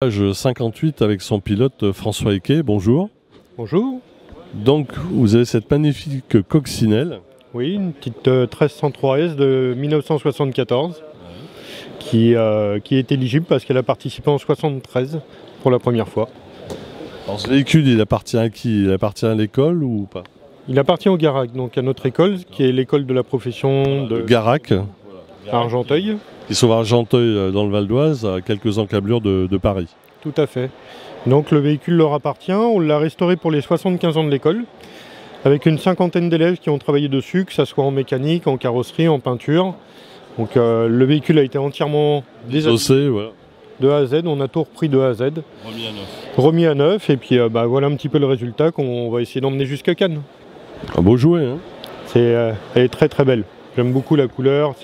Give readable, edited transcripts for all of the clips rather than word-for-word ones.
Page 58 avec son pilote François Equet, bonjour. Bonjour. Donc vous avez cette magnifique coccinelle. Oui, une petite 1303S de 1974 qui est éligible parce qu'elle a participé en 73 pour la première fois. Alors ce véhicule, il appartient à qui? Il appartient à l'école ou pas? Il appartient au Garac, donc à notre école, qui est l'école de la profession de Garac, à Argenteuil. qui sont à Argenteuil dans le Val d'Oise, à quelques encablures de Paris. Tout à fait. Donc le véhicule leur appartient, on l'a restauré pour les 75 ans de l'école, avec une cinquantaine d'élèves qui ont travaillé dessus, que ce soit en mécanique, en carrosserie, en peinture. Donc le véhicule a été entièrement Désossé, voilà. de A à Z, on a tout repris de A à Z. Remis à neuf. Remis à neuf, et puis voilà un petit peu le résultat qu'on va essayer d'emmener jusqu'à Cannes. Un beau jouet, hein? Elle est très très belle. J'aime beaucoup la couleur,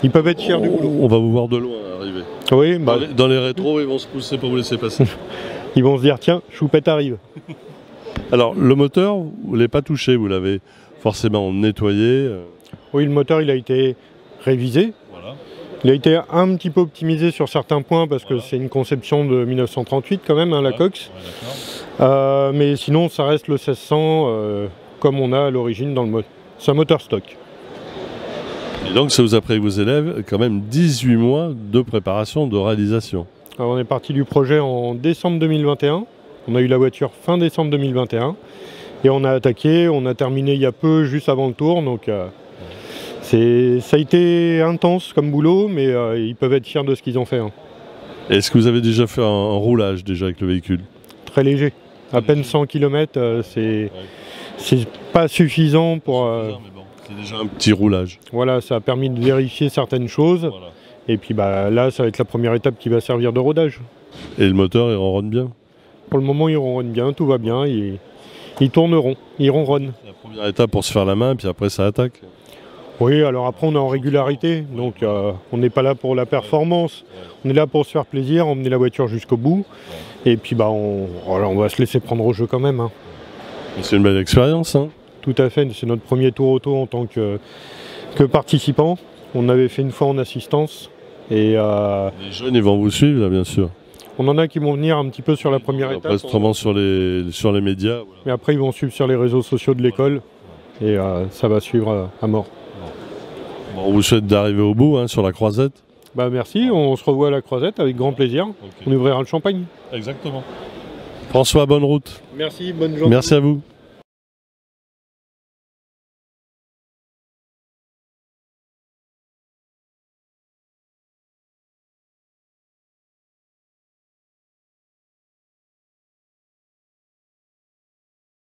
ils peuvent être fiers du boulot. On va vous voir de loin arriver. Oui, Dans les rétros, ils vont se pousser pour vous laisser passer. ils vont se dire tiens, Choupette arrive. Alors le moteur, vous ne l'avez pas touché, vous l'avez forcément nettoyé. Oui, le moteur il a été révisé. Voilà. Il a été un petit peu optimisé sur certains points parce que c'est une conception de 1938 quand même, hein, la Cox. Ouais, Mais sinon ça reste le 1600 comme on a à l'origine dans le moteur. C'est un moteur stock. Et donc ça vous a pris avec vos élèves quand même 18 mois de préparation, de réalisation. Alors, on est parti du projet en décembre 2021. On a eu la voiture fin décembre 2021. Et on a attaqué, on a terminé il y a peu, juste avant le tour. Donc ça a été intense comme boulot, mais ils peuvent être fiers de ce qu'ils ont fait. Hein. Est-ce que vous avez déjà fait un roulage déjà avec le véhicule? Très léger. À peine 100 km, c'est pas suffisant pour... C'est déjà un petit roulage. Voilà, ça a permis de vérifier certaines choses. Voilà. Et puis là, ça va être la première étape qui va servir de rodage. Et le moteur, il ronronne bien? Pour le moment, ils ronronnent bien, tout va bien. Ils tourneront, ils ronronnent. C'est la première étape pour se faire la main, puis après ça attaque. Oui, alors après, on est en régularité. Donc, on n'est pas là pour la performance. On est là pour se faire plaisir, emmener la voiture jusqu'au bout. Et puis, on va se laisser prendre au jeu quand même. Hein. C'est une belle expérience, hein? Tout à fait, c'est notre premier tour auto en tant que participant. On avait fait une fois en assistance. Et les jeunes, ils vont vous suivre, là, bien sûr. on en a qui vont venir un petit peu sur la première étape. Autrement sur les médias. Voilà. Mais après, ils vont suivre sur les réseaux sociaux de l'école. Et ça va suivre à mort. Bon, on vous souhaite d'arriver au bout, hein, sur la croisette. Merci, on se revoit à la croisette avec grand plaisir. Okay. On ouvrira le champagne. Exactement. François, bonne route. Merci, bonne journée. Merci à vous.